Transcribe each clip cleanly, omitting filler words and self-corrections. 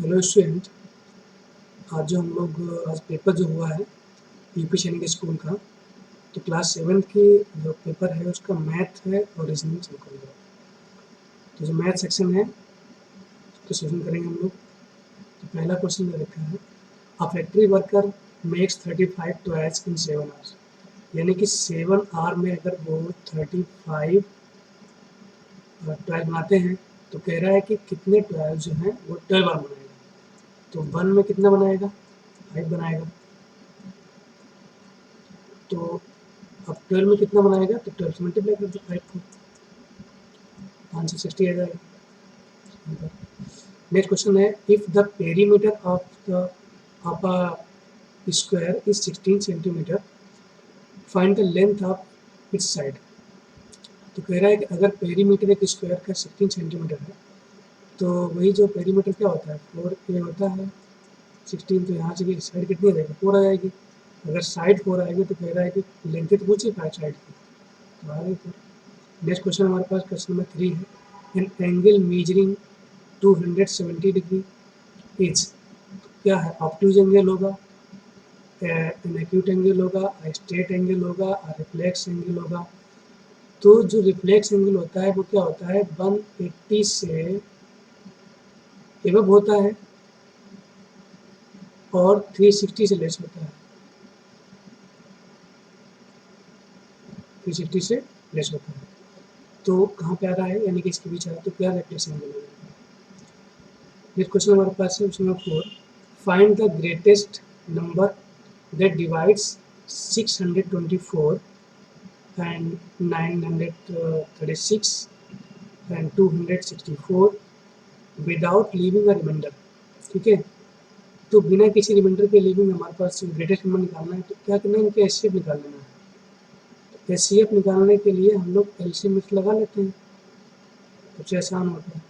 Hello student. आज जो हम लोग आज पेपर जो हुआ है यूपी सैनिक स्कूल का, तो क्लास 7 की जो पेपर है उसका मैथ है और रीजनिंग सॉल्व करेंगे। तो जो मैथ सेक्शन है उसको सॉल्व करेंगे हम लोग। तो पहला क्वेश्चन में रखा है, a factory worker makes 35 toys in 7 hours. यानी कि 7 आवर में अगर वो 35 टॉयज बनाते हैं तो कह रहा है कि कितने टॉयज जो हैं वो 12 बार बनाएगा। तो 1 में कितना बनाएगा? 5 बनाएगा। तो अब 12 में कितना बनाएगा? तो 12 से मल्टीप्लाई कर दो 5 को, आंसर 60 आ जाएगा। नेक्स्ट क्वेश्चन है, if the perimeter of a square is 16 centimetre, find the length of its side. तो कह रहा है कि अगर पेरीमीटर एक स्क्वायर का 16 सेंटीमीटर है तो वही जो पेरीमीटर क्या होता है 4a होता है। 16 तो यहाँ से भी साइड कितनी रहेगी? 4 आ जाएगी। अगर साइड 4 आएगी तो कह रहा है कि लेंथ तो पूछी 5 साइड की, तो आ गई 4। नेक्स्ट क्वेश्चन हमारे पास क्वेश्चन नंबर 3 है, an angle measuring 270 degree is, क्या है? ऑब्टूज एंगल होगा, एन एक्यूट एंगल होगा, स्ट्रेट एंगल होगा, रिफ्लेक्स एंगल होगा। तो जो रिफ्लेक्स एंगल होता है वो क्या होता है? 180 से एबव होता है और 360 से लेस होता है। 360 से लेस होता है। तो कहाँ पे आ रहा है? यानी कि इसके बीच आ रहा है, तो क्या रिफ्लेक्स एंगल होगा? नेक्स्ट क्वेश्चन हमारे पास है question number 4, find the greatest number that divides 624 and 936 and 264 without leaving a remainder। ठीक है, तो बिना किसी रिमाइंडर के लिविंग हमारे पास ग्रेटेस्ट नंबर निकालना है, तो क्या करना है? इनका एचसीएफ निकाल लेना है। तो एचसीएफ निकालने के लिए हम लोग एलसीएम लगा लेते हैं, सबसे आसान होता है।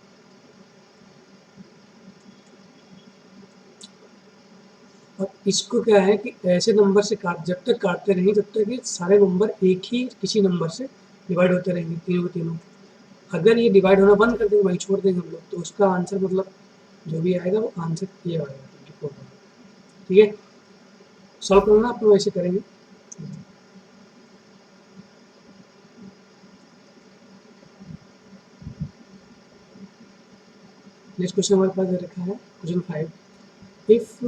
और इसको क्या है कि ऐसे नंबर से जब तक काटते रहेंगे जब तक ये सारे नंबर एक ही किसी नंबर से डिवाइड होते रहेंगे, तीनों के तीनों। अगर ये डिवाइड होना बंद कर देंगे, वहीं छोड़ देंगे हम लोग, तो उसका आंसर मतलब जो भी आएगा वो आंसर ये आएगा 24। ठीक है, सॉल्व करना आप लोग ऐसे करेंगे। नेक्स्ट क्वेश्चन हमारे पास दे रखा है question 5, if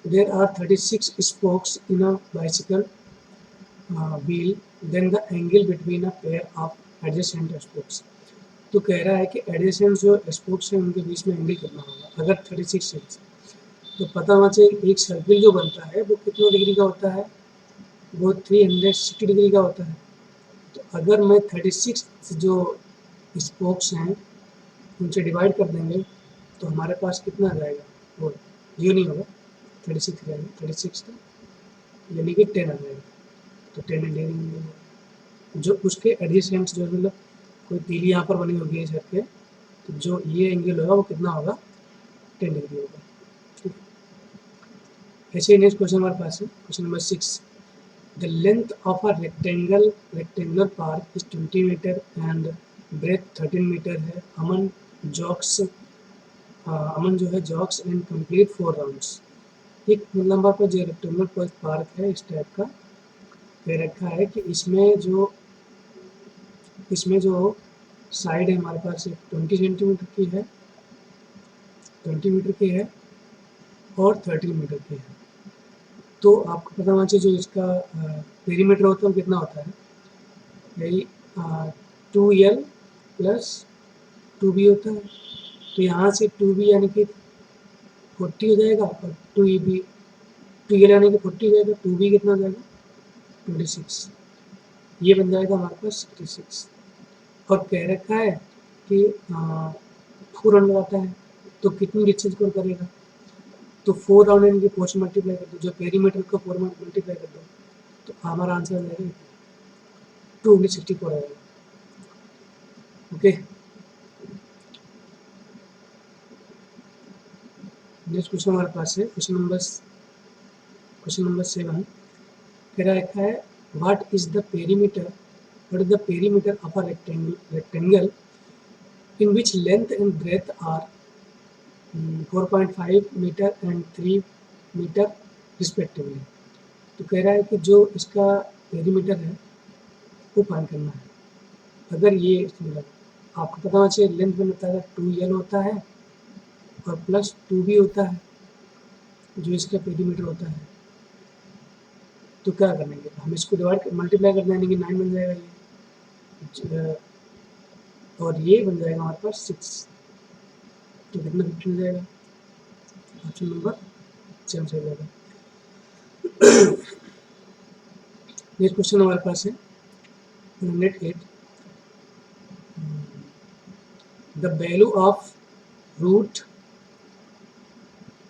there are 36 spokes in a bicycle wheel then the angle between a pair of adjacent spokes. तो कह रहा है कि एडजेसेंट जो स्पोक्स हैं उनके बीच में एंगल कितना होगा अगर 36 है। तो पता होना चाहिए एक सर्किल जो बनता है वो कितने डिग्री का होता है? वो 360 डिग्री का होता है। तो अगर मैं 36 जो स्पोक्स हैं उनसे डिवाइड कर देंगे तो हमारे पास कितना आ जाएगा? वो जीरो नहीं होगा, 36 रहेगा, 36 का यानी कि 10 आ जाएगा। तो 10 इंडियन जो उसके एडजेसेंट जो मतलब कोई तीली यहाँ पर बनी होगी इस के, तो जो ये एंगल होगा वो कितना होगा? 10 डिग्री होगा। ठीक है, ऐसे ही नेक्स्ट क्वेश्चन हमारे पास है question number 6, the length of a rectangular park is 20 meter and breadth 13 meter है। अमन जो है जॉक्स एंड कंप्लीट 4 राउंड्स। एक नंबर पर जो रेक्टेंगुलर पार्क है इस टाइप का दे रखा है कि इसमें जो साइड है हमारे पास 20 सेंटीमीटर की है, 20 मीटर की है और 13 मीटर की है। तो आपको पता होना चाहिए जो इसका पेरीमीटर होता है वो कितना होता है? यही 2L प्लस 2B होता है। तो यहाँ से 2B यानी कि 40 हो जाएगा और 2EB 2L यानी कि 40 हो जाएगा, 2B कितना हो जाएगा? 26। ये बन जाएगा हमारे पास 66। और कह रखा है कि 4 राउंड लगाता है तो कितनी डिस्टेंस कवर करेगा? तो 4 राउंड यानी कि 4 से मल्टीप्लाई कर दो, जो पेरीमीटर को 4 में मल्टीप्लाई कर दो तो हमारा आंसर आ जाएगा 264 आएगा। ओके, नेक्स्ट क्वेश्चन हमारे पास है क्वेश्चन नंबर 7 कह रखा है, what is the perimeter of a rectangle in which length and breadth are 4.5 metre and 3 metre respectively. तो कह रहा है कि जो इसका पेरीमीटर है वो फाइंड करना है। अगर ये मतलब आपको पता होना चाहिए लेंथ में होता है 2l होता है और प्लस 2b होता है जो इसका पेरीमीटर होता है। तो क्या करेंगे, हम इसको डिवाइड मल्टीप्लाई कर देंगे कि 9 बन जाएगा ये, और ये बन जाएगा हमारे पास 6। तो कितना 15 हो जाएगा, ऑप्शन नंबर 7 हो जाएगा। नेक्स्ट क्वेश्चन हमारे पास है 108। The value of root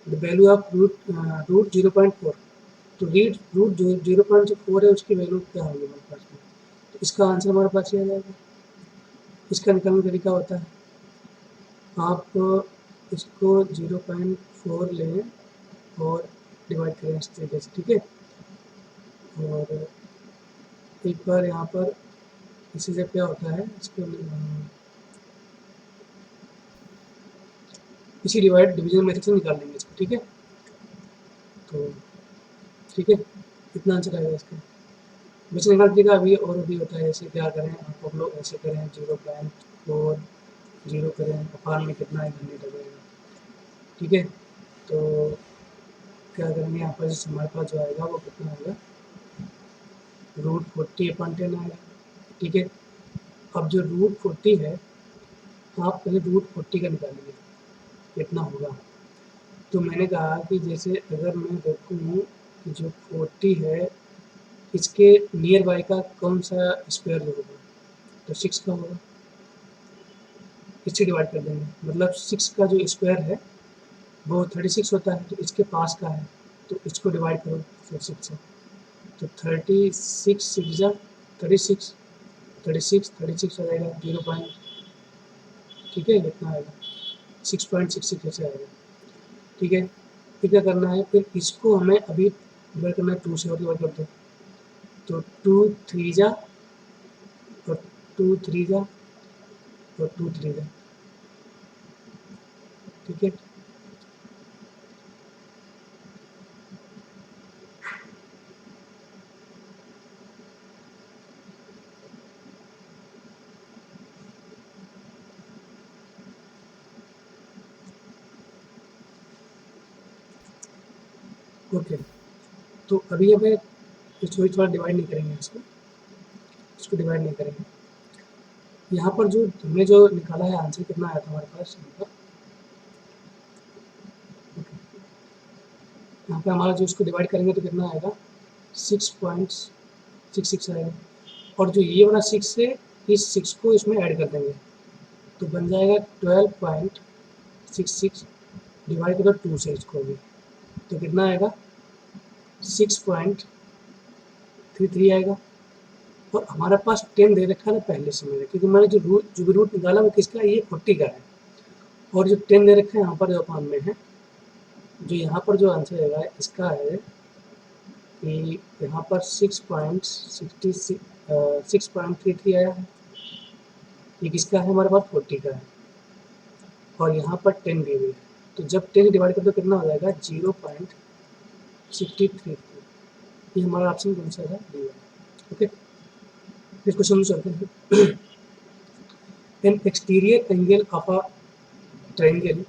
root 0.4। तो रूट जो 0.4 है उसकी वैल्यू क्या होगी हमारे पास में। तो इसका आंसर हमारे पास ये आ जाएगा। इसका निकालने का तरीका होता है आप इसको 0.4 लें और डिवाइड करें इस तरीके से, ठीक है। और एक बार यहाँ पर इसी से क्या होता है, इसको इसी डिवाइड डिवीजन मेथड से निकाल लेंगे इसको, ठीक है। तो ठीक है, कितना आंसर आएगा इसका बच्चे निकाल दीजिएगा। अभी और भी होता है, ऐसे क्या करें आप लोग, ऐसे करें 0.4 0 करें अपान में कितना है, घंटे लगेगा, ठीक है। तो क्या करेंगे यहाँ पर जैसे हमारे पास जो आएगा वो कितना आएगा, √40/10 आएगा, ठीक है। अब जो √40 है आप पहले √40 का निकालिए कितना होगा। तो मैंने कहा कि जैसे अगर मैं देखूँ कि जो 40 है इसके नियर बाय का कौन सा स्क्वायर जो होगा, तो 6 का होगा। इससे डिवाइड कर देंगे, मतलब 6 का जो स्क्वायर है वो 36 होता है, तो इसके पास का है तो इसको डिवाइड करो फिर 6 से। तो 36 6 जा 36 36 हो जाएगा 0 पॉइंट, ठीक है, कितना आएगा 6.66 ऐसे आएगा, ठीक है। फिर क्या करना है, फिर इसको हमें अभी डिवाइड करना है 2 से, और डिवाइड कर दो तो 2 3 जा और 2 3 जा और 2 3 जा, ठीक है। ओके, तो अभी हमें थोड़ा डिवाइड नहीं करेंगे इसको डिवाइड नहीं करेंगे। यहाँ पर जो हमने जो निकाला है आंसर कितना आया था हमारे पास, यहाँ पे हमारा जो इसको डिवाइड करेंगे तो कितना आएगा 6.66 आएगा। और जो ये वाला 6 है इस 6 को इसमें ऐड कर देंगे तो बन जाएगा 12.66 डिवाइड करो 2 से इसको भी, तो कितना आएगा 6.33 आएगा। और हमारे पास 10 दे रखा है ना पहले से मेरे, क्योंकि मैंने जो भी रूट निकाला वो किसका है, ये 40 का है। और जो 10 दे रखा है यहाँ पर जो अपान में है, जो यहाँ पर जो आंसर आएगा इसका है कि यहाँ पर 6.33 आया है। ये किसका है, हमारे पास 40 का है और यहाँ पर 10 दी हुई है। तो जब 10 डिवाइड कर दो कितना हो जाएगा 0.63। ये हमारा ऑप्शन कौन सा है, डी है। ओके, नेक्स्ट क्वेश्चन में चलते हैं। An exterior angle of a triangle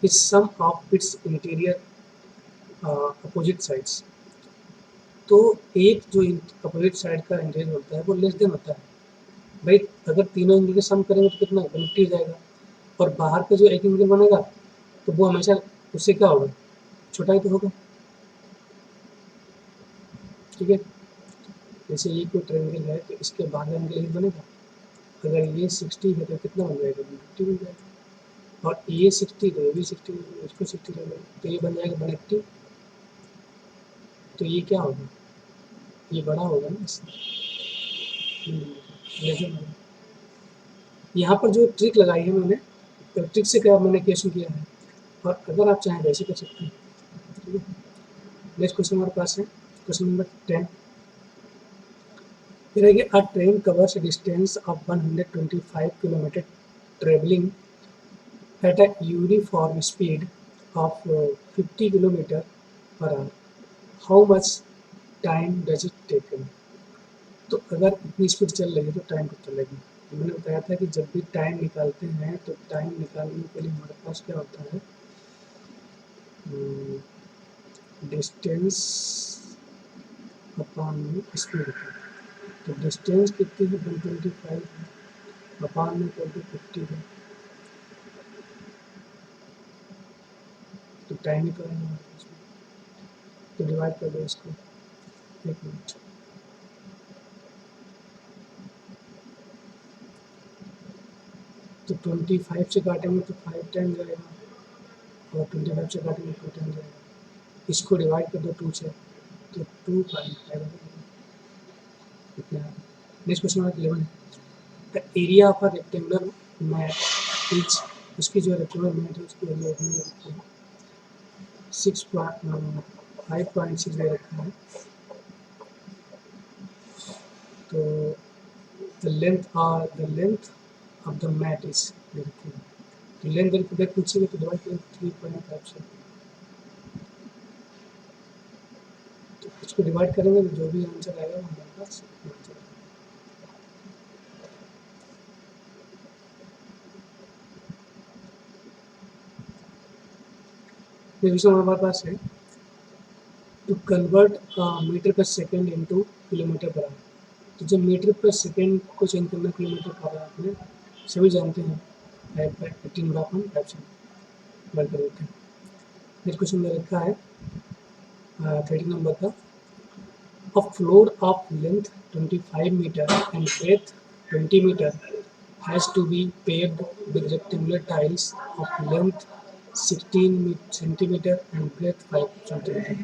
is sum of its interior opposite sides. तो एक जो अपोजिट साइड का एंगल होता है वो लेस देन होता है। भाई अगर तीनों एंगल के सम करेंगे तो कितना 180 जाएगा, और बाहर का जो एक एंगल बनेगा तो वो हमेशा उससे क्या होगा, छोटा ही तो होगा, ठीक है। जैसे ये कोई ट्रायंगल है तो इसके बाहर का एंगल 1 बनेगा, अगर ये 60 है तो कितना बन जाएगा 150 बन जाएगा, और ये 60 तो ये भी 60, इसको 60 ले लेंगे तो ये बन जाएगा 180। तो ये क्या होगा, ये बड़ा होगा ना इससे, लेकिन यहाँ पर जो ट्रिक लगाई है मैंने, तो ट्रिक से क्या मैंने क्वेश्चन किया है, और अगर आप चाहें वैसे कर सकते हैं, ठीक है। नेक्स्ट क्वेश्चन हमारे पास है क्वेश्चन नंबर 10। फिर है कि अ train covers distance of 125 kilometre travelling at a uniform speed of 50 kilometer per hour, how much time does it take? तो अगर इतनी स्पीड चल रही है तो टाइम कितना लगेगा? तो मैंने बताया था कि जब भी टाइम निकालते हैं तो टाइम निकालने के लिए हमारे पास क्या होता है, डिस्टेंस अपॉन में स्पीड होता है। तो डिस्टेंस कितनी है, 125 है, अपॉन में कर दो 50 है, तो टाइम निकालना हमारे पास में, तो डिवाइड कर दो इसको, एक मिनट। तो 25 से काटेंगे तो 5 टाइम जाएगा, और 25 से काटेंगे 2 टाइम जाएगा। इसको डिवाइड कर दो 2 से, तो 2.5 कितना है। नेक्स्ट क्वेश्चन नंबर 11 है, the area of a rectangular mat is, उसकी जो रेक्टेंगुलर मैट है उसकी एरिया है 5.6 दे रखा है। तो the length of the mat is दे रखी है, तो लेंथ दे पूछेगा तो डिवाइड करें 3.5 से, तो इसको डिवाइड करेंगे तो जो भी आंसर आएगा वो हमारे पास आंसर आएगा। नेक्स्ट हमारे पास है, टू कन्वर्ट मीटर पर second into kilometre per hour. तो जब मीटर पर सेकेंड को चेंज करना किलोमीटर पर आवर में सभी जानते हैं, 5/18 से बंद कर देते हैं। नेक्स्ट क्वेश्चन में रखा है 13 नंबर का, a floor of length 25 meter and breadth 20 meter has to be paved with rectangular tiles of length 16 centimeter and breadth 5 centimeter।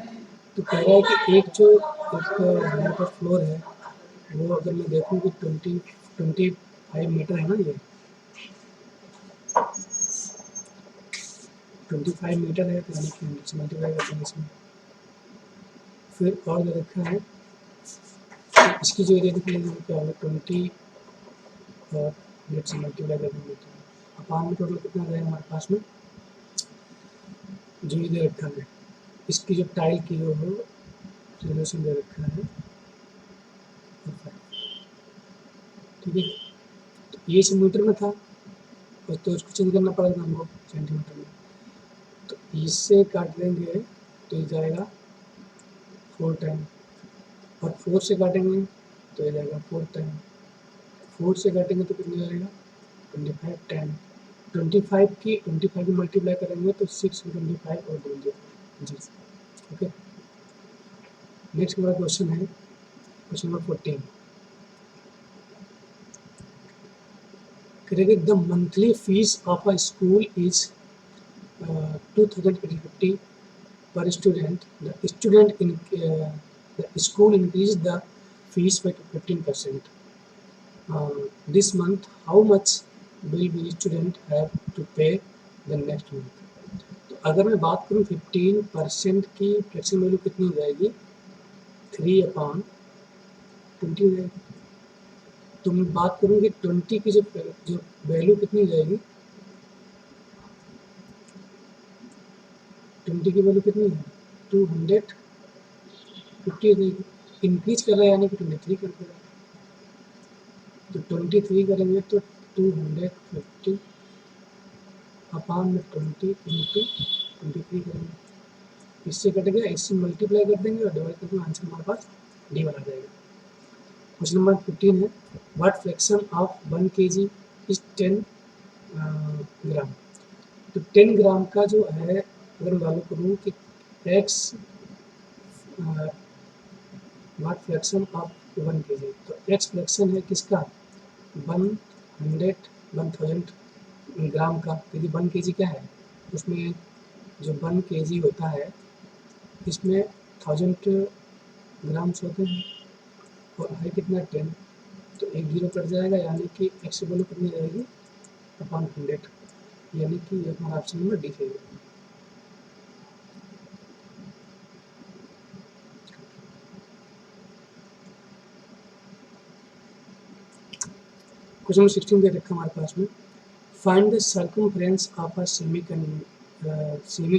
तो कह रहा है कि एक जो एक हमारे पास फ्लोर है वो अगर मैं देखूँ कि 25 मीटर है ना, ये 25 मीटर है, तो यानी कि 100 से मल्टीप्लाई करते हैं इसमें। फिर और जो रखा है इसकी जो एरिया निकलेगी वो क्या होगा, 20 और 100 से मल्टीप्लाई कर देंगे तो अपान में टोटल कितना रहेगा हमारे पास में, जो ये दे रखा है इसकी जो टाइल की हो रिलेशन दे रखा है, ठीक है। तो ये मीटर में था और तो उसको चेंज करना पड़ेगा हमको सेंटीमीटर में, तो इससे काट देंगे तो ये जाएगा 4 टाइम, और 4 से काटेंगे तो ये जाएगा 4 टाइम, 4 से काटेंगे तो कितना जाएगा 25 टाइम, 25 की मल्टीप्लाई करेंगे तो 6 25 और बोल जी। ओके, नेक्स्ट हमारा क्वेश्चन है क्वेश्चन नंबर 14, करेंगे the monthly fees of a school is 2,850 per student, the school increased the fees by 15%. This month, how much will the student have to pay the next month? तो अगर मैं बात करूँ 15% की flexible value कितनी हो जाएगी, 3/20 हो जाएगी। तो मैं बात करूँ कि 20 की जो वैल्यू कितनी हो जाएगी, 20 की वैल्यू कितनी है 250 हो जाएगी। इंक्रीज कर रहा है यानी कि 23 कर देगा, तो 23 करेंगे तो 250 अपान में 20 इंटू 23 करेंगे, इससे कटेगा, इससे मल्टीप्लाई कर देंगे और डिवाइड करके आंसर हमारे पास डी बना जाएगा। क्वेश्चन नंबर 15 है, what fraction of 1 kg is 10 ग्राम। तो 10 ग्राम का जो है अगर मैं वैल्यू करूँ कि x what fraction of 1 kg, तो एक्स फ्रैक्शन है किसका 1000 ग्राम का, क्योंकि 1 kg क्या है उसमें जो 1 kg होता है इसमें 1000 ग्राम्स होते हैं और है कितना 10, तो एक जीरो कट जाएगा यानी कि एक्स वैल्यू कितनी जाएगी अपॉन 100, यानी कि ये हमारा ऑप्शन नंबर डी है। क्वेश्चन नंबर 16 दे रखा हमारे पास में, find the circumference of a semi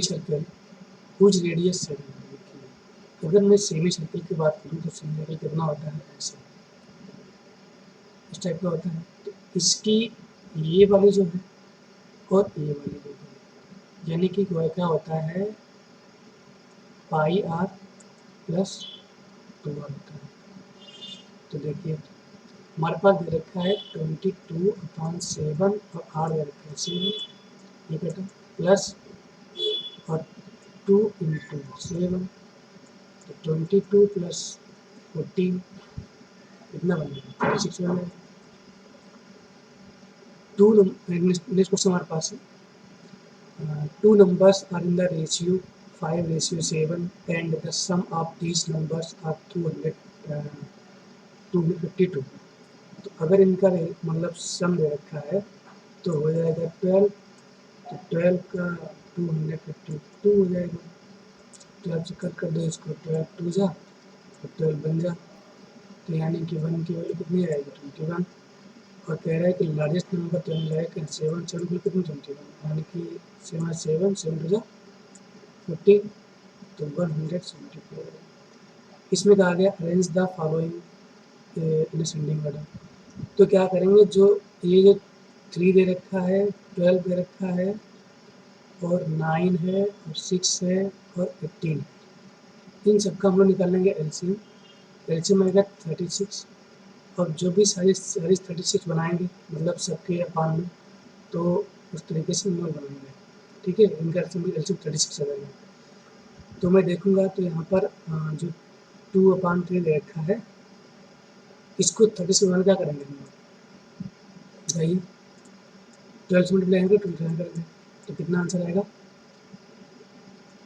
circle whose radius 7 है। अगर मैं सेमी सर्कल की बात करूँ तो सेमी सर्कल कितना होता है, ऐसे इस टाइप का होता है। तो इसकी ये वाली जो है और ये वाली जो है, यानी कि वह क्या होता है, पाई आर प्लस 2 आर होता है। तो देखिए हमारे पास दे रखा है 22/7 और आर दे रखा है 7, ये कटा प्लस और 2 इंटू 7, तो 22 प्लस 14 कितना बन जाएगा, 36 बन जाएगा। नेक्स्ट क्वेश्चन हमारे पास है, two numbers are in the ratio 5:7 and the sum of these numbers are 252। तो अगर इनका मतलब सम दे रखा है तो हो जाएगा 12, तो 12 का 252 हो जाएगा। 12 से कट कर दो इसको, 12 2 जा तो 12 बन जा, तो यानी कि 1 की वैल्यू कितनी आएगी, 21। और कह रहा है कि लार्जेस्ट नंबर तो लाइक 7 7 की कितनी 21, यानी कि 7 7 7 टू जा 15, तो 174। इसमें कहा गया arrange the following in ascending order. तो क्या करेंगे, जो ये जो 3 दे रखा है, 12 दे रखा है और 9 है और 6 है और 18, इन सबका हम लोग निकाल लेंगे एलसीएम। एलसीएम आएगा 36, और जो भी सारी 36 बनाएंगे मतलब सबके अपान में, तो उस तरीके से हम लोग बनाएंगे। ठीक है, इनका एलसीएम 36 आ जाएगा। तो मैं देखूंगा तो यहाँ पर जो 2/3 दे रखा है, इसको 30 से क्या करेंगे हम लोग, बताइए, 12 से मल्टीप्लाई करेंगे, 29 करेंगे, तो कितना आंसर आएगा,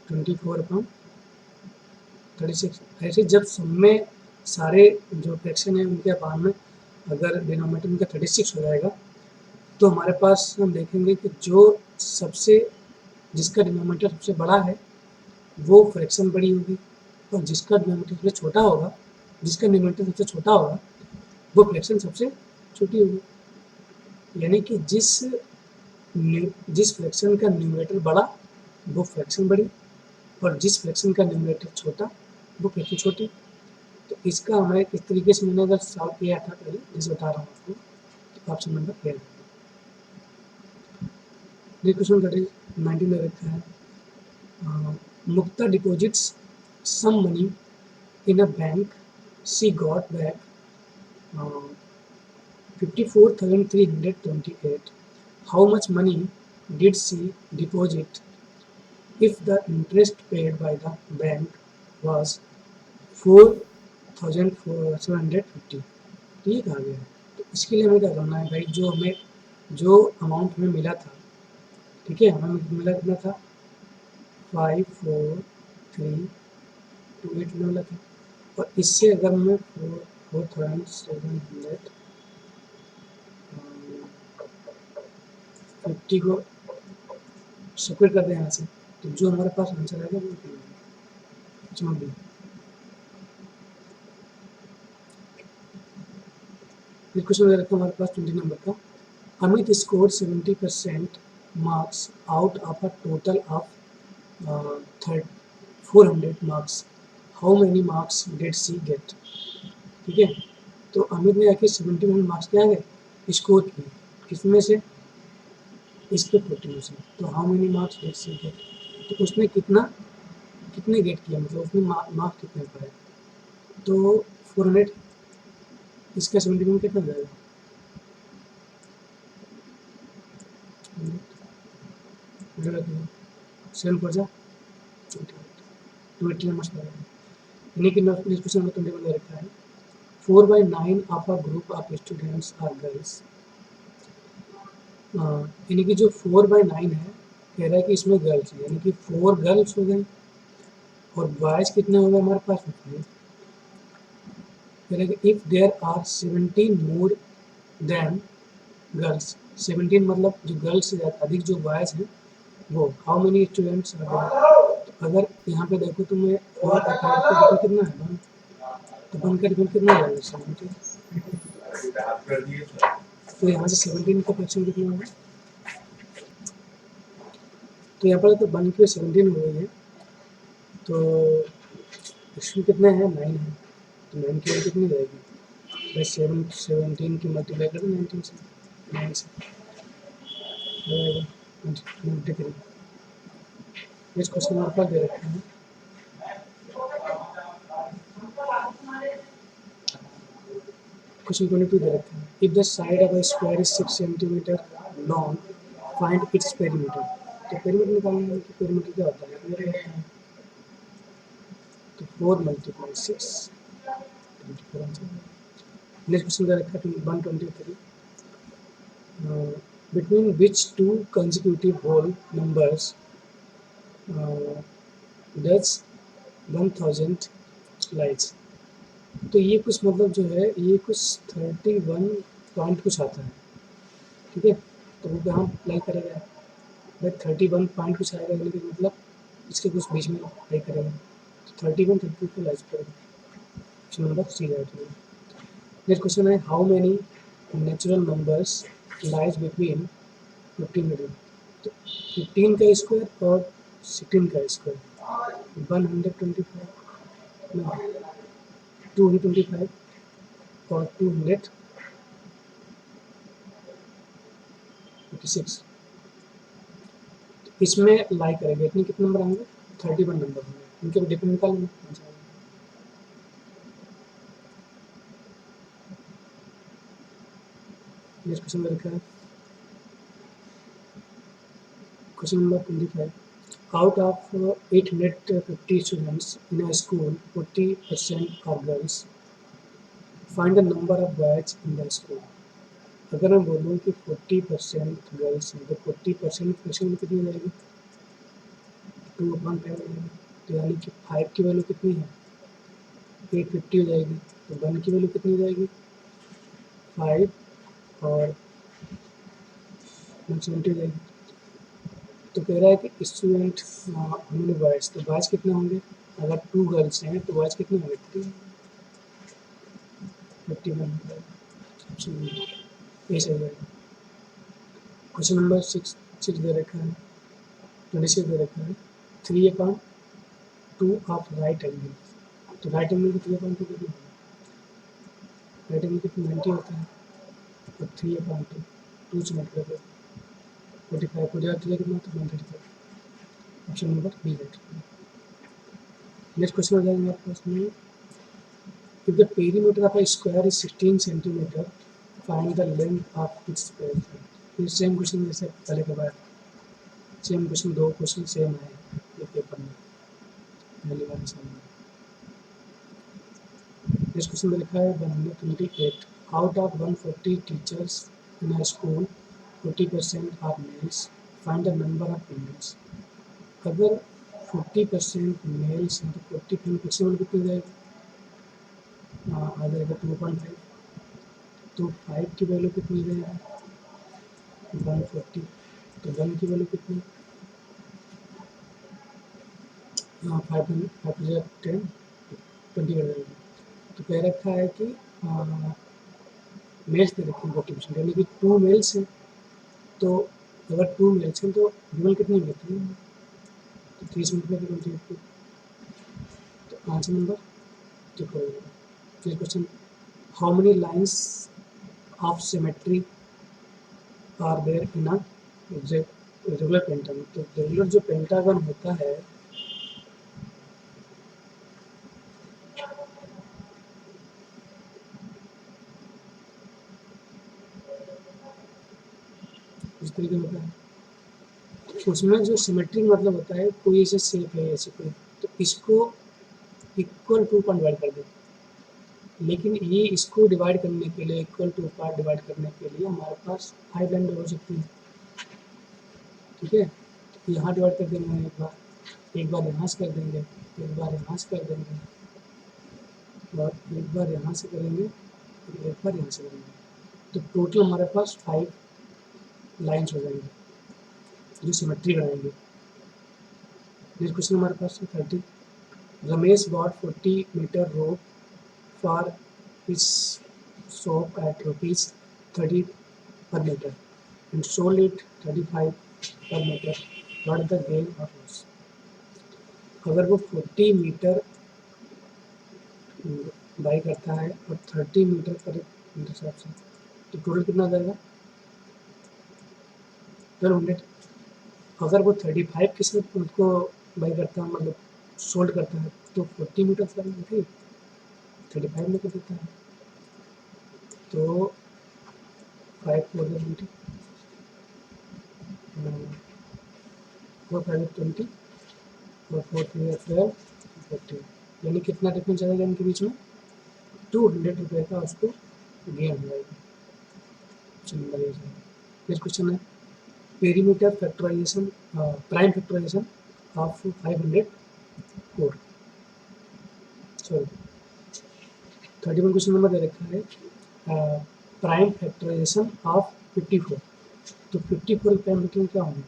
24/36। ऐसे जब सब में सारे जो फ्रैक्शन है उनके अपान में अगर डिनोमिनेटर उनका 36 हो जाएगा, तो हमारे पास हम देखेंगे कि जो सबसे जिसका डिनोमिनेटर सबसे बड़ा है वो फ्रैक्शन बड़ी होगी, और जिसका डिनोमिनेटर सबसे छोटा होगा वो फ्रैक्शन सबसे छोटी होगी। यानी कि जिस फ्रैक्शन का न्यूमरेटर बड़ा वो फ्रैक्शन बड़ी, और जिस फ्रैक्शन का न्यूमरेटर छोटा वो फ्रैक्शन छोटी। तो इसका हमें इस तरीके से मैंने अगर सॉल्व किया था पहले, जैसे बता रहा हूँ आपको, तो ऑप्शन नंबर ए। क्वेश्चन 19 में रखा है, Mukta deposits some money in a bank. She got back 54,328. How much money did she deposit if the interest paid by the bank was 4,750? ठीक आ गया। तो इसके लिए हमें क्या करना है भाई, जो अमाउंट हमें मिला था, ठीक है, हमें मिला कितना था, 54328 मिला था, और इससे अगर मैं 4,750 को सेपरेट कर दें यहाँ से, तो जो हमारे पास आंसर आएगा वो समझ लीजिए। क्वेश्चन रखा हमारे पास 20 नंबर का, Amit score 70% marks out of a total of 400 marks, how many marks did she get. ठीक है, तो अमित ने आके 70% मार्क्स क्या है स्कोर किए, किसमें से, इसके 40 में से। तो how many marks did she get, तो उसने कितने गेट किया, मतलब उसने मार्क्स कितने पाए, तो 400, इसका 70 में कितना हो जाएगा, 7 पर जा 280 नंबर पर, यानी कि नेक्स्ट क्वेश्चन नंबर 21 में रखा है, 4/9 of a group of students are girls. यानी कि जो 4/9 है, कह रहा है कि इसमें गर्ल्स है, यानी कि 4 गर्ल्स हो गए और बॉयज कितने हो गए हमारे पास, कह रहा है कि if there are 17 more than girls, 17 मतलब जो गर्ल्स से अधिक जो बॉयज हैं वो, how many students are there. तो अगर यहाँ पे देखो तो मैं 4 का डिफरेंस कितना है, 1, तो 1 का डिफरेंस कितना हो जाएगा, 17। तो यहाँ से 17 का फ्रैक्शन कितना होगा, तो यहाँ पर तो 1 की 17 हो गई है, तो इसमें कितने हैं 9 है, तो 9 की वैल्यू कितनी रहेगी भाई 17 की मल्टीप्लाई कर दो 19 से 9 से हो जाएगा 93। इस क्वेश्चन नंबर पर दे रखा है क्वेश्चन 22 दे रखा है if the side of a square is 6 centimetre long find its perimeter. तो पेरीमीटर निकालने में पेरीमीटर क्या होता है पेरीमीटर होता है तो 4 मल्टीप्लाई 6 24 आंसर। नेक्स्ट क्वेश्चन दे रखा है 123 between which two consecutive whole numbers does 1000 lies। तो ये कुछ मतलब जो है ये कुछ 31 पॉइंट कुछ आता है, ठीक है, तो वो यहाँ अप्लाई करेगा भाई 31 पॉइंट कुछ आएगा लेकिन मतलब इसके कुछ बीच में अप्लाई करेगा तो 31 32 को लाइज करेगा। ऑप्शन नंबर सी राइट है। नेक्स्ट क्वेश्चन है how many natural numbers lies between 15 million. तो 15 का स्क्वायर और 16 का स्क्वायर 125 ना 225 और 256 इसमें लाई करेंगे इतने कितने नंबर आएंगे 31 नंबर होंगे इनके डिफरेंट निकालेंगे। नेक्स्ट क्वेश्चन में लिखा है question number 25 out of 850 students in a school 40% are girls find the number of boys in the school। अगर मैं बोलूँ कि 40% गर्ल्स हैं तो 40% क्वेश्चन में कितनी हो जाएगी 2/5 हो जाएगी, तो यानी कि 5 की वैल्यू कितनी है 850 हो जाएगी, तो 1 की वैल्यू कितनी हो जाएगी 5 और 170 हो जाएगी। तो कह रहा है कि स्टूडेंट हमने बॉयज़ तो बॉयज़ कितने होंगे अगर 2 गर्ल्स हैं तो बॉयज़ कितने होंगे 51 ऐसे हो जाएगा। क्वेश्चन नंबर 6 दे रखा है 26 दे रखा है 3/2 ऑफ राइट एंगल। तो राइट एंगल की 3/2 कितनी होगी राइट एंगल कितनी 90 होता है तो 3/2 2 से मल्टीप्लाई करो 45 हो जाएगा 3 कितना तो 135। Option number B right. Next question हो जाएगा हमारे पास में if the perimeter of a square is 16 centimeter find the length of its perimeter। फिर सेम क्वेश्चन जैसे पहले के बाद सेम क्वेश्चन 2 क्वेश्चन सेम है ये पेपर में पहली बार सामने। नेक्स्ट क्वेश्चन में लिखा है 128 out of 140 teachers in a school 40% are males find the number of females. अगर 40% मेल्स हैं तो 40 फिक्सेबल कितनी जाएगी आ जाएगा 2.5, तो 5 की वैल्यू कितनी रहेगी 140, तो 1 की वैल्यू कितनी 5 10 20 कर जाएगी। तो कह रखा है कि मेल्स दे रखे हैं 40%, यानी कि 2 मेल्स हैं तो अगर 2 मेल्स हैं तो फीमेल कितनी होती है तो 30 मिनट में 28, तो आंसर नंबर ठीक हो जाएगा। फिर question how many lines of symmetry are there in a regular pentagon. तो रेगुलर जो पेंटागन होता है इस तरीके होता है, उसमें जो सिमेट्रिक मतलब होता है कोई ऐसे शेप है ऐसे कोई तो इसको इक्वल टू पर डिवाइड कर दे, लेकिन ये इसको डिवाइड करने के लिए इक्वल टू पार्ट डिवाइड करने के लिए हमारे पास 5 लाइन हो सकती है, ठीक है। तो यहाँ डिवाइड कर देंगे एक बार यहाँ से कर देंगे एक बार यहाँ से कर देंगे और एक बार यहाँ से करेंगे एक बार यहाँ से करेंगे, तो टोटल हमारे पास 5 लाइन्स हो जाएंगे जो सिमेट्री बनाएंगे। नेक्स्ट क्वेश्चन हमारे पास 30 Ramesh bought 40 metre rope for his shop at ₹30 per meter and sold it 35 per meter what the gain और लॉस। अगर वो 40 मीटर बाई करता है और 30 मीटर पर इंटरसेप्ट से, तो टोटल कितना आ जाएगा 1200। अगर वो 35 के साथ उसको बाई करता है, मतलब सोल्ड करता है, तो 40 मीटर पर थी 35 में कर देता है, तो 5 4 20 4 5 20 और 4 3 12 14, यानी कितना डिफरेंस आएगा इनके बीच में 200 रुपये का उसको गेन हो जाएगा। नेक्स्ट क्वेश्चन है perimeter factorization prime factorization of 504, sorry 31 question number दे रखा है प्राइम फैक्टराइजेशन ऑफ 54। तो 54 प्राइम फैक्टराइजेशन क्या होंगे,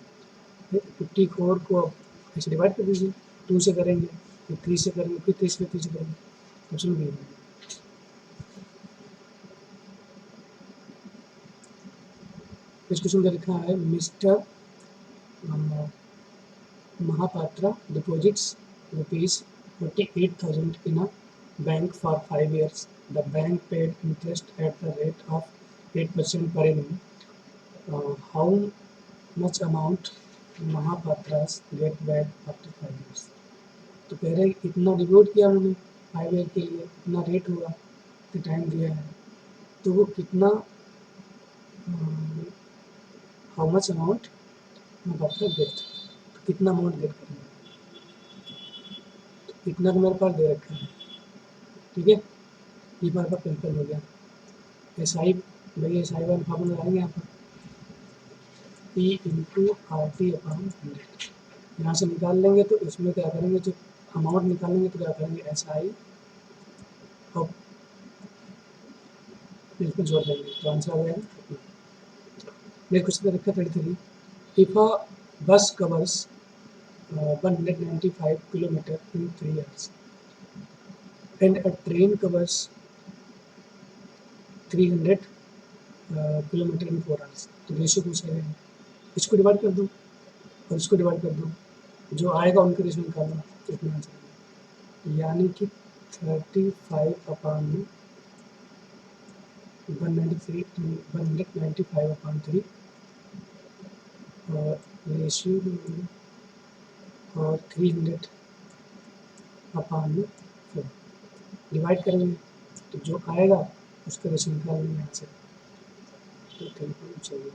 54 को अब ऐसे डिवाइड कर दीजिए, 2 से करेंगे, फिर 3 से करेंगे, फिर 3 से करेंगे, ऑप्शन बी। इस क्वेश्चन का लिखा है mister Mahapatra deposits rupees 48,000 in a bank for 5 years. The bank paid interest at the rate of 8% per annum. How much amount Mahapatras get back after 5 years? तो कह रहे इतना डिपोजिट किया उन्होंने 5 ईयर के लिए, इतना रेट हुआ, इतना टाइम दिया है, तो वो कितना how much amount Mahapatra get, तो कितना अमाउंट गेट करेंगे, इतना तो मेरे पास दे रखा है, ठीक है, ये हमारे पास कैंसिल हो गया। एस आई भाई एस आई वाला फॉर्मूला लगाएंगे यहाँ पर P into R T upon 100, यहाँ से निकाल लेंगे तो इसमें क्या करेंगे, जो अमाउंट निकालेंगे तो क्या करेंगे एस आई और इसमें जोड़ देंगे, तो आंसर आ जाएगा। नेक्स्ट क्वेश्चन रखा 33, इफ अ बस covers 195 kilometre in 3 years and a train covers 300 kilometre in 4 hours, तो रेशियो पूछ रहे हैं, इसको डिवाइड कर दो और इसको डिवाइड कर दो, जो आएगा उनके रेशियो निकालना, तो इसमें आंसर आएगा, यानी कि 35 अपॉन 195 अपॉन 3 और रेशियो और 300 अपॉन 4 डिवाइड करेंगे, तो जो आएगा उसका रेशियो निकाल लेंगे यहाँ से, तो टेलीफोन चाहिए।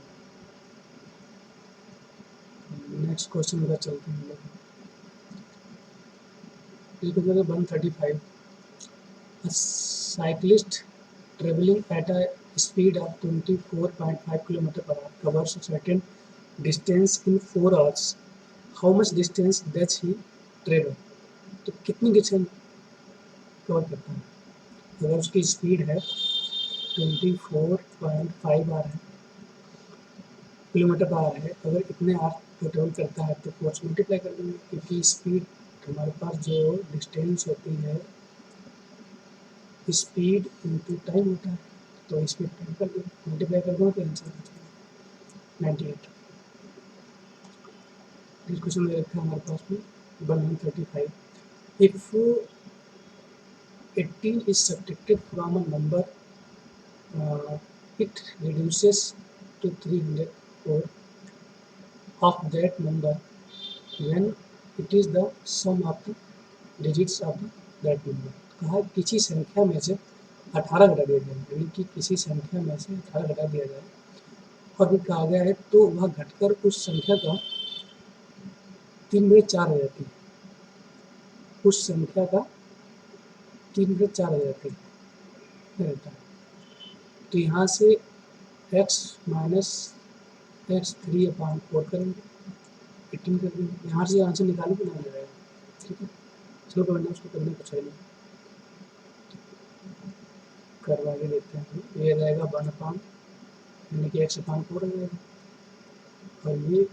नेक्स्ट क्वेश्चन का चलते हैं हम लोग, 135, a cyclist traveling at a speed of 24.5 km per hour covers a certain distance in 4 hours. How much distance does he travel? तो कितनी डिस्टेंस कवर करता है, अगर उसकी स्पीड है 24.5 आ रहा है किलोमीटर पर आ रहा है, अगर इतने आर को ट्रेवल करता है तो फोर्स मल्टीप्लाई कर देंगे, क्योंकि स्पीड हमारे पास जो डिस्टेंस होती है स्पीड इनटू टाइम होता है, तो स्पीड टाइम कर दो, मल्टीप्लाई कर दो तो आंसर आ जाएगा 98। इस क्वेश्चन में रखा है हमारे पास में 135, if 18 is subtracted from a number it reduces to 304 of that number when it is the sum of the digits of that number। कहा किसी संख्या में से 18 घटा दिया जाए, यानी कि किसी संख्या में से 18 घटा दिया जाए और भी कहा गया है तो वह घटकर उस संख्या का 3/4 हो जाती है, उस संख्या का 3/4 हो जाती है रहता है, तो यहाँ से x माइनस x3/4 करेंगे, 18 कर देंगे, यहाँ से आंसर निकालने को ना जाएगा, ठीक है, चलो करना उसको करने कुछ है नहीं, करवा के देखते हैं, ये रहेगा 1/, यानी कि x/4 हो जाएगा, और ये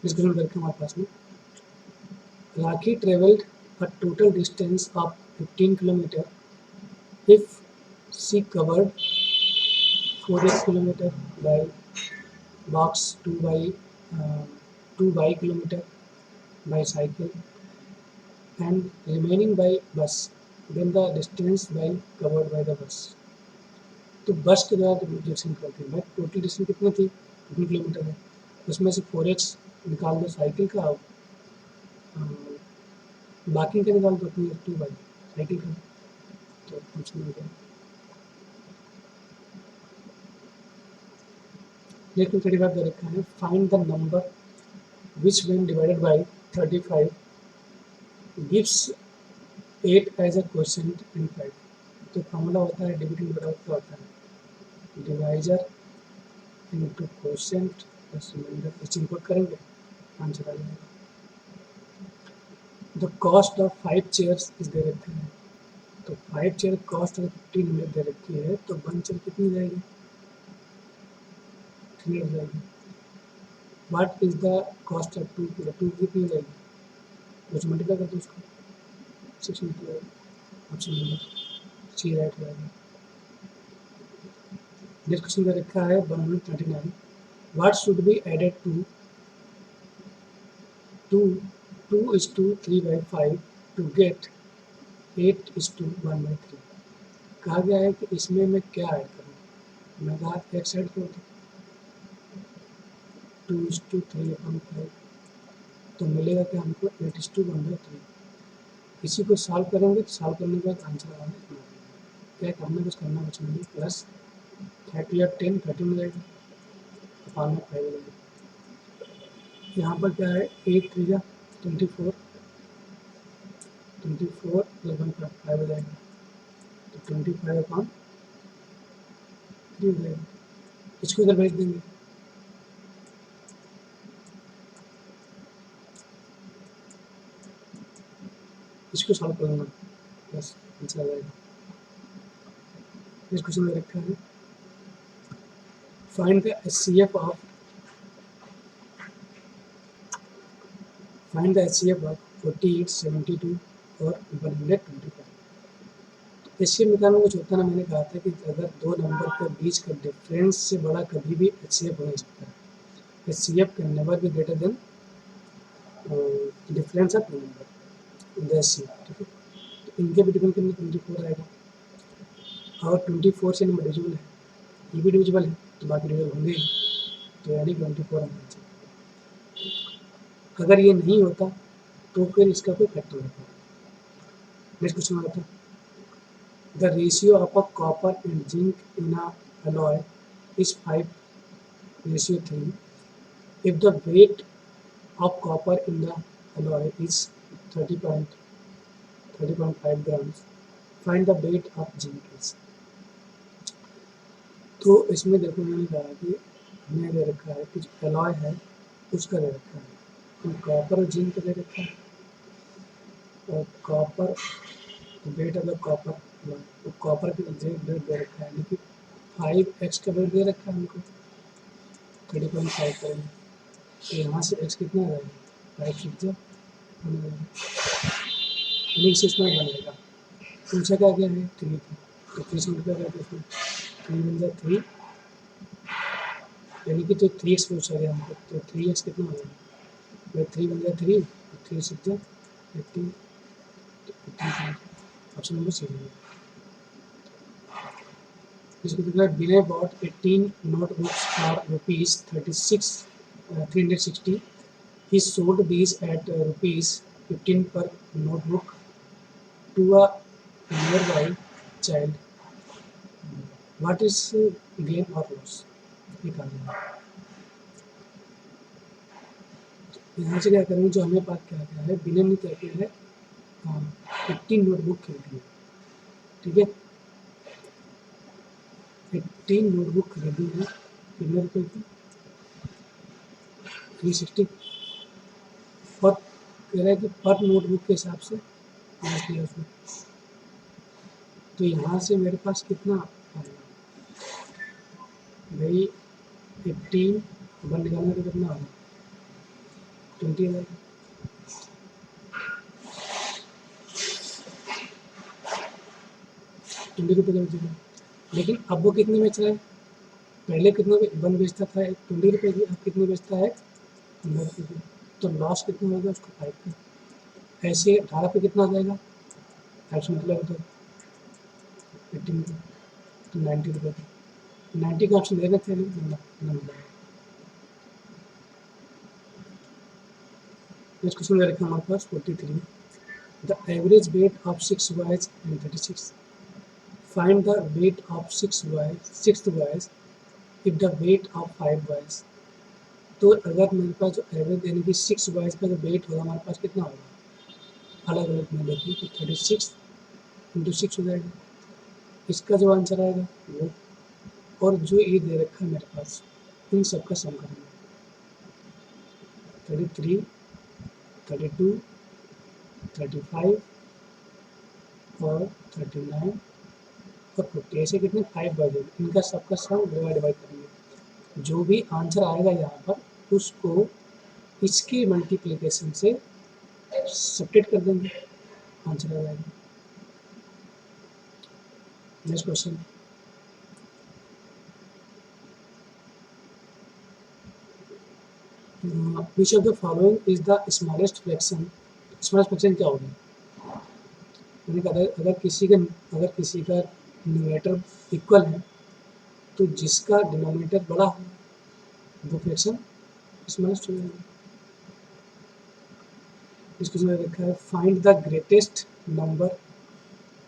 डिस्कशन करके हमारे पास में राखी travelled a total distance of 15 kilometer if she covered 4 kilometer by box 2 by kilometer by cycle and remaining by bus, then the distance by covered by the bus. तो बस के द्वारा डिस्टेंस करते हैं भाई, टोटल डिस्टेंस कितनी थी 15 kilometre है, उसमें से 4x निकाल दो साइकिल का, बाकी का निकाल दो 2 बाई साइकिल का, तो कुछ नहीं होगा। लेकिन 35 दे रखा है, find the number which when divided by 35 gives 8 as a quotient and 5। तो फॉर्मूला होता है डिविडेंड बराबर क्या होता है, divisor into quotient plus remainder, इसे इंपोर्ट करेंगे आंसर आ जाएगा। द कॉस्ट ऑफ 5 चेयर्स इस दे रखा है, तो 5 चेयर कॉस्ट अगर 1500 दे रखी है तो 1 चेयर कितनी जाएगी, 300 जाएगी। What is the cost of 2 chair, 2 कितनी जाएगी, कुछ मल्टीप्लाई कर दो उसको, 6 multiply, option number C right हो जाएगा। नेक्स्ट क्वेश्चन दे रखा है 139, what should be added to 2:3/5 to get 8:1/3। कहा गया है कि इसमें मैं क्या ऐड करूँ, मैं कहा एक्स ऐड कर दूँ 2:3/5, तो मिलेगा क्या हमको 8:1/3। इसी को सॉल्व करेंगे, तो सॉल्व करने के बाद आंसर आना इतना क्या करना, कुछ करना कुछ नहीं, प्लस 30 और 10 30 में जाएगा, अपान में 5 जाएगा। यहाँ पर क्या है 8 3 24 24 11/5 हो जाएगा, तो 25/3 हो जाएगा। इसको इधर भेज देंगे, इसको सॉल्व कर लेना, बस आंसर आ जाएगा। इस क्वेश्चन में रखा है फाइंड द एचसीएफ ऑफ 48 72 और 125। एचसीएफ निकालना कुछ होता ना, मैंने कहा था कि अगर दो नंबर के बीच का डिफरेंस से बड़ा कभी भी एचसीएफ हो नहीं सकता है। HCF can never be greater than difference of two number in the HCF, ठीक है। तो इनके भी डिफरेंस कितने 24 आएगा, और 24 से नंबर डिविजिबल है, ये भी डिविजिबल है, तो बाकी डिविजिबल होंगे ही, तो यानी 24 आना चाहिए। अगर ये नहीं होता तो फिर इसका कोई फैक्टर होता। नेक्स्ट क्वेश्चन आता है the ratio of a copper and zinc in a alloy is 5:3 if the weight of copper in the alloy is 30.5 grams, find the weight of zinc is। तो इसमें देखो मैंने कहा कि हमें दे रखा है कि जो एलॉय है उसका दे रखा है, तो कॉपर और जिंक का दे रखा है, और कॉपर वेट अगर कॉपर तो कॉपर के वेट दे रखा है, लेकिन 5x का वेट दे रखा है हमको 30.5 करेंगे, तो यहाँ से x कितना आ जाएगा 5 6 6 बनेगा। पूछा क्या गया है 3 था, तो 3 से मल्टीप्लाई करके इसमें 3 बन जाए 3, यानी कि तो 3x पूछा गया हमको, तो 3x कितना हो जाएगा, 3 बन जाए 3, 3 6 18, ऑप्शन नंबर सी है। इसको दिख रहा है Binay bought 18 notebooks for rupees 360. He sold these at rupees 15 per notebook to a nearby child. What is gain or loss? निकालना। यहाँ से क्या करेंगे, जो हमें पास क्या क्या है, बिने ने क्या किया है 18 नोटबुक खरीदी है, ठीक है। 18 नोटबुक खरीदी है कितने रुपए की 360, और कह रहा है कि पर नोटबुक के हिसाब से पाँच किया उसमें, तो यहाँ से मेरे पास कितना आएगा भाई 18 वन निकालने का कितना आएगा 20 आ जाएगा। 20 रुपये का बेचेगा, लेकिन अब वो कितने बेच रहा है? पहले कितने वन बेचता था? 20 रुपये की, अब कितने बेचता है? 15 रुपये की। तो लॉस कितना होगा उसका? 5 का। ऐसे 18 पे कितना आ जाएगा? 5 से मतलब तो 18 का, तो 90 रुपये का। 90 का ऑप्शन दे रहे थे नंबर। नेक्स्ट क्वेश्चन में रखा हमारे पास 43। The average weight of 6 boys and 36। Find the weight of 6 boys if the weight of 5 boys. तो अगर मेरे पास जो एवरेज यानी कि 6 बॉयज का जो वेट होगा हमारे पास कितना होगा? अलग अलग में देखिए तो 36 इंटू 6 हो जाएगा। इसका जो आंसर आएगा वो, और जो ये दे रखा है मेरे पास, इन सब का सम करेंगे। 33, 32, 35 और 39 और 40, ऐसे कितने 5 बॉयज, इनका सबका सम डिवाइड करेंगे। जो भी आंसर आएगा यहाँ पर उसको इसके मल्टीप्लिकेशन से सब्ट्रैक्ट कर देंगे, आंसर आ जाएगा। Next question. Which of the following is the smallest fraction? Smallest fraction क्या होगी? यानी कि अगर किसी का न्यूमरेटर इक्वल है तो जिसका डिनोमिनेटर बड़ा हो वो फ्रैक्शन स्मॉलेस्ट हो जाएगा। इस क्वेश्चन में लिखा है find the greatest number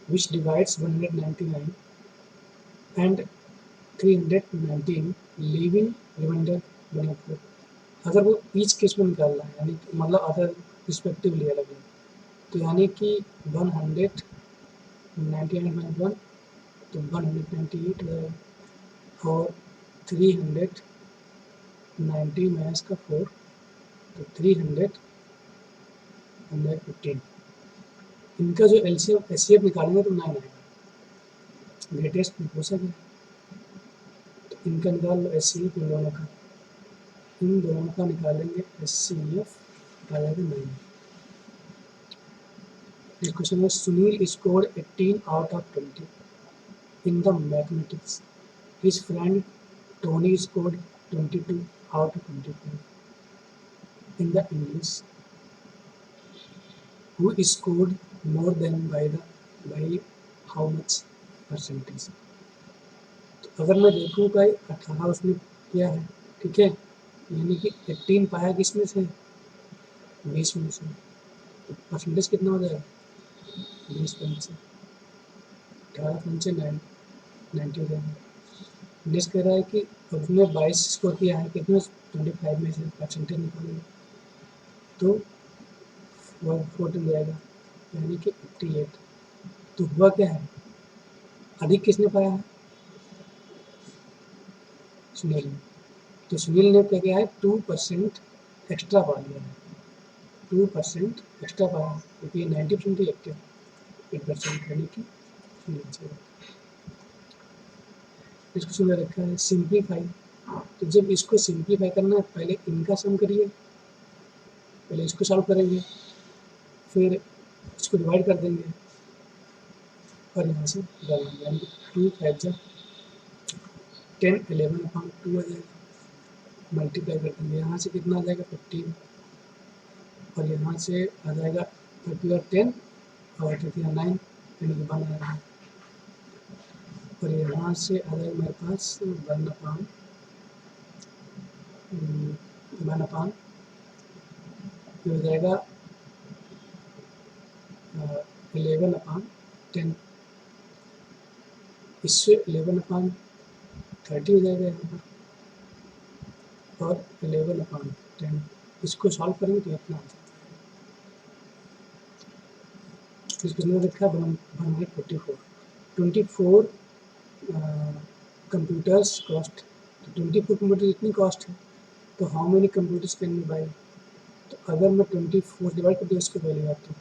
which divides 199 and 319 leaving remainder 104। अगर वो ईच केस में निकाल रहा है, यानी मतलब अदर रिस्पेक्टिवली अलग है, तो यानी कि 199 तो 198 हो जाएगा, और 390 माइनस का 4 तो 315। इनका जो एलसीएम एचसीएफ निकालेंगे तो 9 आएगा। ग्रेटेस्ट हो सके तो इनका निकाल लो एचसीएफ, इन दोनों का निकालेंगे एचसीएफ, आ जाएगा 9। नेक्स्ट क्वेश्चन है Sunil scored 18 out of 20 in the mathematics. His friend Tony scored 22 out of 24 in the English. Who scored more than by how much percentage? तो अगर मैं देखूँ भाई 18 उसने किया है, ठीक है, यानी कि 18 पाया किसमें से? 20 में से। तो परसेंटेज कितना हो जाएगा? 20 से 18 से 90 हो जाएगा। नेक्स्ट कह रहा है कि उसने 22 स्कोर किया है, कितने 25 में से परसेंटेज निकालेंगे तो 14 जाएगा, यानी कि 88। तो हुआ क्या है? अधिक किसने पाया है? सुनील ने। तो सुनील ने क्या किया है? 2% एक्स्ट्रा पा लिया है। 2% एक्स्ट्रा पाया, क्योंकि ये 90% ही 8%, यानी कि सुनील से। इसको सुन रखा है सिंप्लीफाई। तो जब इसको सिंप्लीफाई करना है पहले इनका सम करिए, पहले इसको सॉल्व करेंगे, फिर इसको डिवाइड कर देंगे और यहाँ से डालेंगे, यानी 2 5 जा 10 11/2 आ जाएगा। मल्टीप्लाई कर देंगे, यहाँ से कितना आ जाएगा 15, और यहाँ से आ जाएगा 30 और 10 और 9, यानी कि 1 आएगा, और यहाँ से आ जाएगा मेरे पास 1/, ये हो जाएगा 11/10, इससे 11/30 हो जाएगा यहाँ पर, और 11/10 इसको सॉल्व करेंगे तो इतना आ जाएगा। इसको मैंने रखा 144 24 कंप्यूटर्स कॉस्ट। तो 24 कंप्यूटर इतनी कॉस्ट है, तो how many computers can be by? तो अगर मैं 24 डिवाइड कर दूँ इसको पहली बात, तो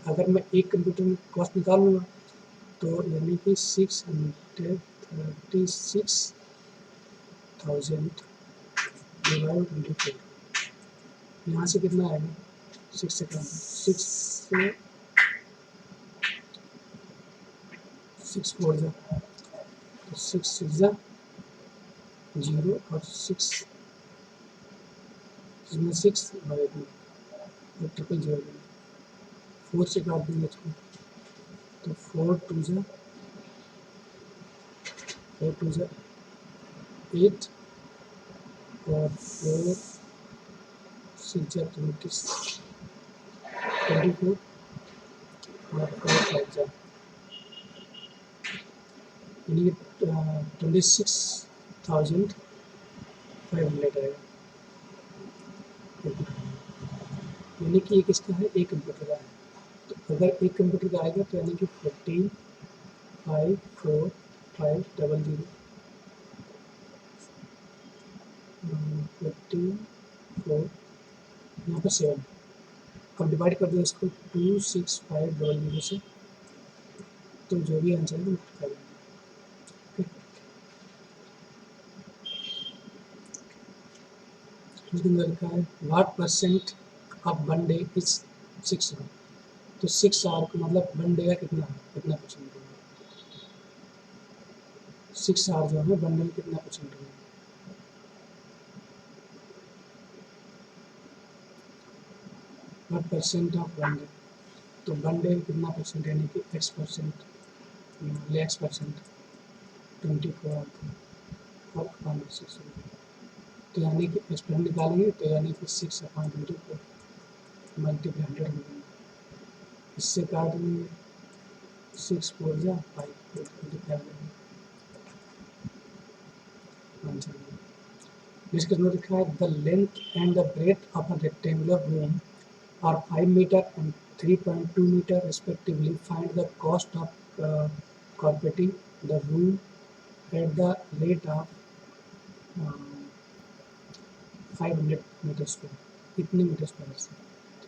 अगर मैं एक कंप्यूटर में कॉस्ट निकालूंगा तो यानी कि 636,000 डिवाइड 24, यहाँ से कितना आएगा 6 से कम 6 4 जा तो 6 6 जा 0 और 6 इसमें 6 और 0 0 4 से काट देंगे इसको तो 4 2 जा 8 और 4 6 जा 24 और 4 5 जा यानी 26,500 आएगा यानी कि ये किसका है एक कंप्यूटर का है तो अगर एक कंप्यूटर का आएगा तो यानी कि 14,54500 14 यहाँ पर 7 अब डिवाइड कर दो इसको 26500 से तो जो भी आंसर है वो कर देंगे लिखा है what percent of 1 day is 6 hour तो 6 आवर का मतलब 1 डे का कितना परसेंट होगा 6 आवर जो है 1 डे में कितना परसेंट होगा व्हाट परसेंट ऑफ 1 डे तो 1 डे में कितना परसेंट यानी कि x percent x percent 24 hour और 6 तो यानी कि एक्सपेंड निकालेंगे तो यानी कि 6/24 मल्टीप्लाई 100 हो जाएगा इससे काट देंगे 6 4 जा 5 मल्टीप्लाई आंसर जिसके अंदर लिखा है the length and the breadth of a rectangular room are 5 metre and 3.2 metre respectively. Find the cost of carpeting the room at the rate of 500 metre square कितने मीटर स्क्वायर से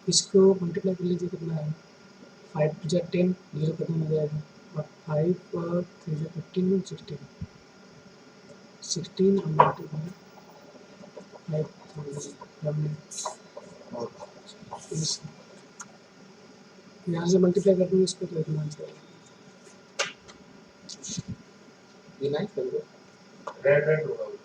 इसको multiply कर लीजिए कितना है 5 टू जा 10 zero खत्म हो जाएगा और 5 और 3 जा 15 में 16 और मल्टीप्लाई 5,000 यहाँ से मल्टीप्लाई कर दूँगी इसको तो इतना आंसर ये नाइस कर दो रेड रेड होगा